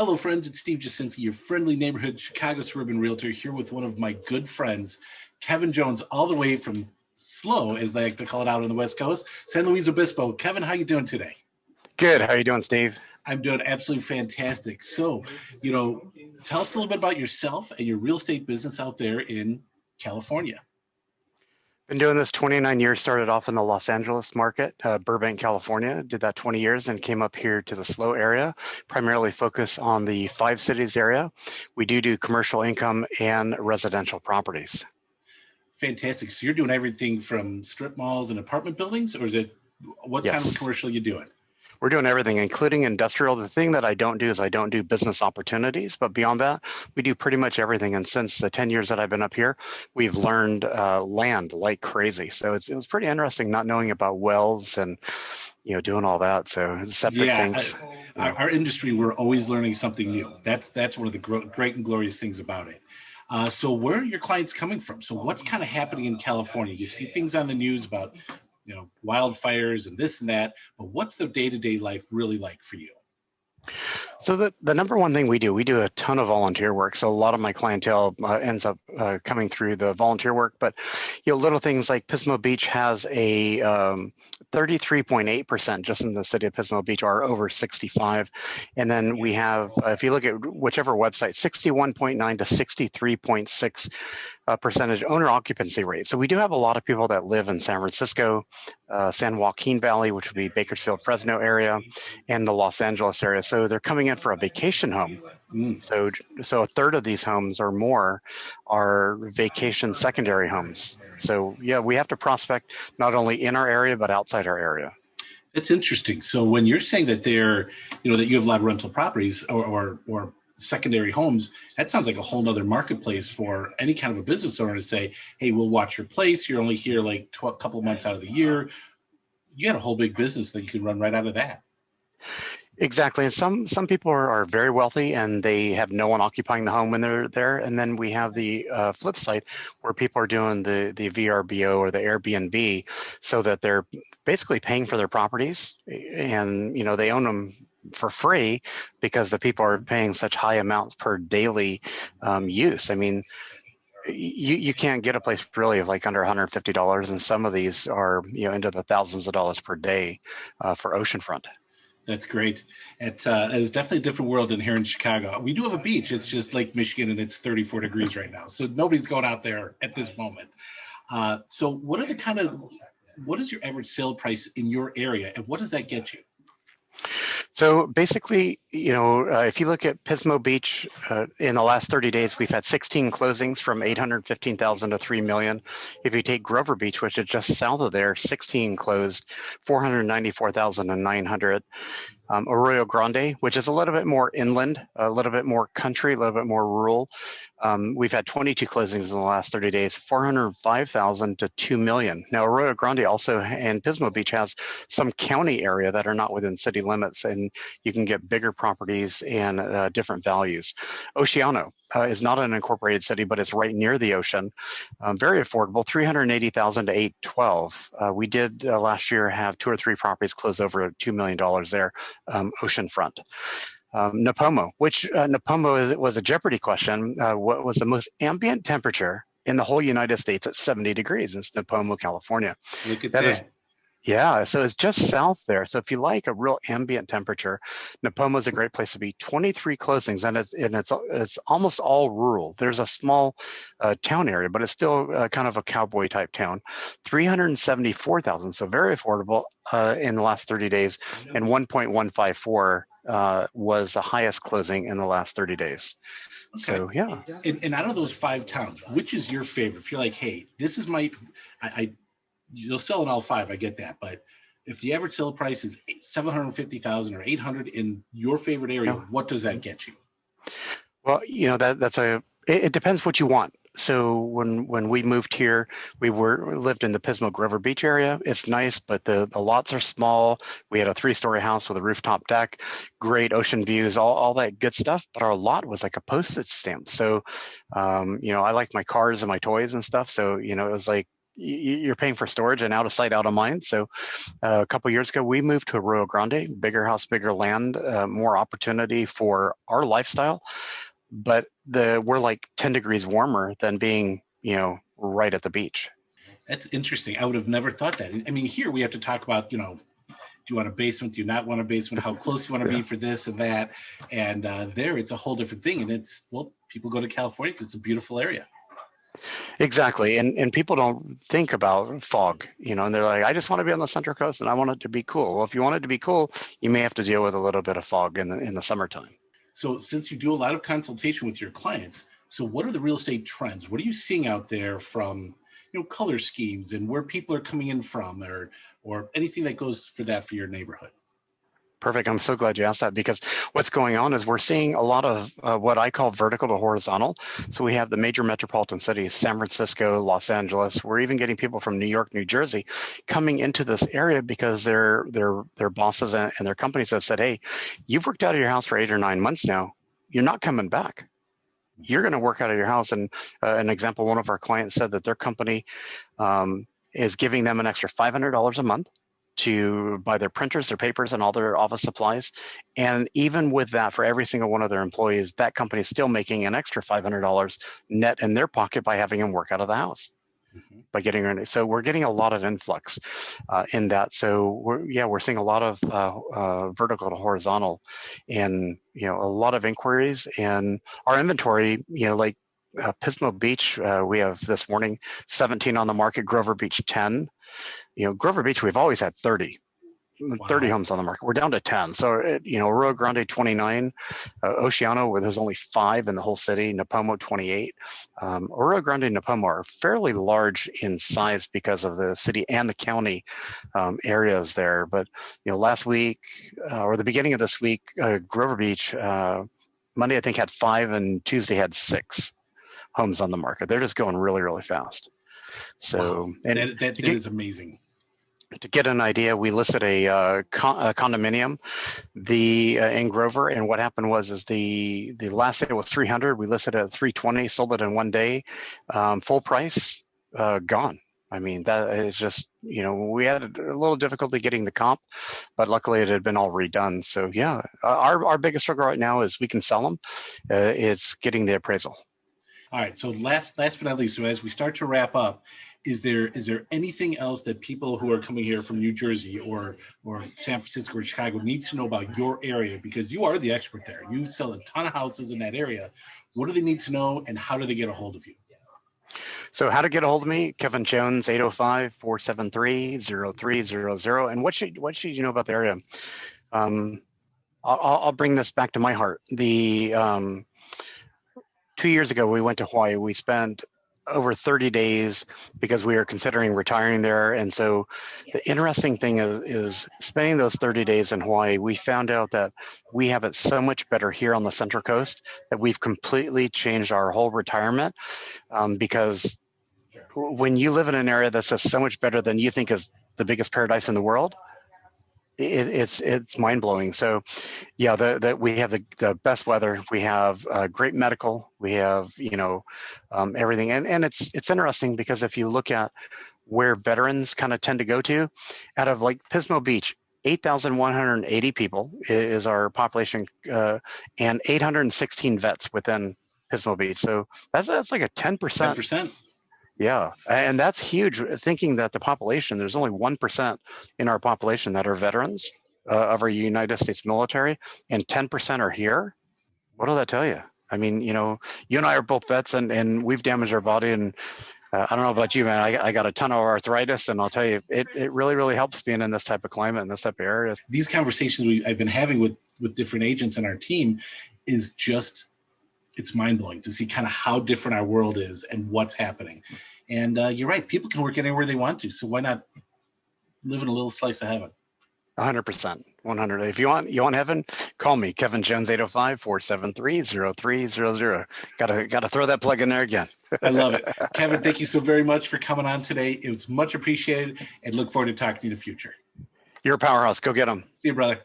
Hello, friends. It's Steve Jasinski, your friendly neighborhood Chicago suburban realtor, here with one of my good friends, Kevin Jones, all the way from SLO, as they like to call it out on the West Coast, San Luis Obispo. Kevin, how you doing today? Good. How are you doing, Steve? I'm doing absolutely fantastic. So, tell us a little bit about yourself and your real estate business out there in California. Been doing this 29 years. Started off in the Los Angeles market, Burbank, California. Did that 20 years and came up here to the SLO area, primarily focus on the five cities area. We do commercial income and residential properties. Fantastic. So you're doing everything from strip malls and apartment buildings, or is it what kind of a Yes. commercial are you doing? We're doing everything, including industrial. The thing that I don't do is I don't do business opportunities, but beyond that, we do pretty much everything. And since the 10 years that I've been up here, we've learned land like crazy. So it was pretty interesting not knowing about wells and, doing all that. So septic Yeah, things. our industry, we're always learning something new. That's one of the great and glorious things about it. So where are your clients coming from? So what's kind of happening in California? You see things on the news about, wildfires and this and that, but what's the day-to-day life really like for you? So the number one thing we do a ton of volunteer work. So a lot of my clientele ends up coming through the volunteer work. But little things like Pismo Beach has a 33.8% just in the city of Pismo Beach are over 65, and then we have, if you look at whichever website, 61.9 to 63.6 percentage owner occupancy rate. So we do have a lot of people that live in San Francisco, San Joaquin Valley, which would be Bakersfield, Fresno area, and the Los Angeles area. So they're coming in for a vacation home. So a third of these homes or more are vacation secondary homes. So yeah, we have to prospect not only in our area, but outside our area. That's interesting. So when you're saying that that you have a lot of rental properties or secondary homes, that sounds like a whole nother marketplace for any kind of a business owner to say, hey, we'll watch your place. You're only here like a couple of months out of the year. You got a whole big business that you can run right out of that. Exactly. And some people are very wealthy and they have no one occupying the home when they're there. And then we have the flip side where people are doing the VRBO or the Airbnb so that they're basically paying for their properties and, they own them for free because the people are paying such high amounts per daily use. I mean, you can't get a place really of like under $150, and some of these are into the thousands of dollars per day for oceanfront. That's great. It is definitely a different world than here in Chicago. We do have a beach. It's just Lake Michigan, and it's 34 degrees right now. So nobody's going out there at this moment. So what is your average sale price in your area, and what does that get you? So basically, if you look at Pismo Beach, in the last 30 days, we've had 16 closings from 815,000 to 3 million. If you take Grover Beach, which is just south of there, 16 closed, 494,900. Arroyo Grande, which is a little bit more inland, a little bit more country, a little bit more rural. We've had 22 closings in the last 30 days, 405,000 to 2 million. Now, Arroyo Grande also and Pismo Beach has some county area that are not within city limits, and you can get bigger properties and different values. Oceano is not an incorporated city, but it's right near the ocean. Very affordable, 380,000 to 812. We did last year have 2 or 3 properties close over $2 million there, oceanfront. Napomo, which Napomo was a Jeopardy question. What was the most ambient temperature in the whole United States at 70 degrees? It's Napomo, California. Look at that. Yeah, so it's just south there. So if you like a real ambient temperature, Napomo is a great place to be. 23 closings, and it's almost all rural. There's a small town area, but it's still kind of a cowboy type town. 374,000, so very affordable in the last 30 days, and 1.154 was the highest closing in the last 30 days. Okay. So yeah. And out of those 5 towns, which is your favorite? If you're like, hey, this is you'll sell in all 5, I get that, but if the average sale price is 750,000 or 800 in your favorite area, what does that get you? Well, it depends what you want. So when we moved here, we lived in the Pismo Grover Beach area. It's nice, but the lots are small. We had a 3-story house with a rooftop deck, great ocean views, all that good stuff. But our lot was like a postage stamp. So, I like my cars and my toys and stuff. So, it was like, you're paying for storage and out of sight, out of mind. So a couple years ago, we moved to Arroyo Grande, bigger house, bigger land, more opportunity for our lifestyle. But we're like 10 degrees warmer than being, right at the beach. That's interesting. I would have never thought that. I mean, here we have to talk about, do you want a basement? Do you not want a basement? How close you want to be for this and that? And there, it's a whole different thing. And people go to California because it's a beautiful area. Exactly. And people don't think about fog, and they're like, I just want to be on the Central Coast and I want it to be cool. Well, if you want it to be cool, you may have to deal with a little bit of fog in the summertime. So since you do a lot of consultation with your clients, so what are the real estate trends? What are you seeing out there from, color schemes and where people are coming in from, or anything that goes for your neighborhood? Perfect. I'm so glad you asked that, because what's going on is we're seeing a lot of what I call vertical to horizontal. So we have the major metropolitan cities, San Francisco, Los Angeles. We're even getting people from New York, New Jersey coming into this area because their bosses and their companies have said, hey, you've worked out of your house for 8 or 9 months now. You're not coming back. You're going to work out of your house. And an example, one of our clients said that their company is giving them an extra $500 a month to buy their printers, their papers, and all their office supplies. And even with that, for every single one of their employees, that company is still making an extra $500 net in their pocket by having them work out of the house. Mm-hmm. By getting ready. So we're getting a lot of influx in that. So we're seeing a lot of vertical to horizontal, and a lot of inquiries. And our inventory, like Pismo Beach, we have this morning 17 on the market. Grover Beach 10. Grover Beach, we've always had 30 homes on the market. We're down to 10. So, Arroyo Grande 29, Oceano, where there's only 5 in the whole city, Nipomo 28. Arroyo Grande and Nipomo are fairly large in size because of the city and the county areas there. But, last week or the beginning of this week, Grover Beach, Monday, I think, had 5, and Tuesday had 6 homes on the market. They're just going really, really fast. So, wow. And that is amazing. To get an idea, we listed a condominium in Grover, and what happened was the last day was 300. We listed it at 320, sold it in 1 day, full price, gone. I mean, that is just, we had a little difficulty getting the comp, but luckily it had been all redone. So yeah, our biggest struggle right now is we can sell them. It's getting the appraisal. All right. So last but not least, so as we start to wrap up, is there anything else that people who are coming here from New Jersey or San Francisco or Chicago need to know about your area? Because you are the expert there. You sell a ton of houses in that area. What do they need to know, and how do they get a hold of you? So how to get a hold of me, Kevin Jones, 805-473-0300. And what should you know about the area? I'll bring this back to my heart. 2 years ago, we went to Hawaii. We spent over 30 days because we are considering retiring there. And so the interesting thing is spending those 30 days in Hawaii, we found out that we have it so much better here on the Central Coast that we've completely changed our whole retirement, because when you live in an area that's just so much better than you think is the biggest paradise in the world, it's mind blowing. So, yeah, we have the best weather. We have great medical. We have everything, and it's interesting because if you look at where veterans kind of tend to go to, out of like Pismo Beach, 8,180 people is our population, and 816 vets within Pismo Beach. So that's like a 10%. 10%. Yeah, and that's huge, thinking that the population, there's only 1% in our population that are veterans of our United States military, and 10% are here. What does that tell you? I mean, you and I are both vets, and we've damaged our body, and I don't know about you, man. I got a ton of arthritis, and I'll tell you, it really, really helps being in this type of climate and this type of area. These conversations I've been having with different agents in our team is just, it's mind-blowing to see kind of how different our world is and what's happening. And you're right, people can work anywhere they want to, so why not live in a little slice of heaven? 100%, 100. If you want heaven, call me, Kevin Jones, 805-473-0300. Gotta throw that plug in there again. I love it. Kevin, thank you so very much for coming on today. It was much appreciated, and look forward to talking to you in the future. You're a powerhouse. Go get them. See you, brother.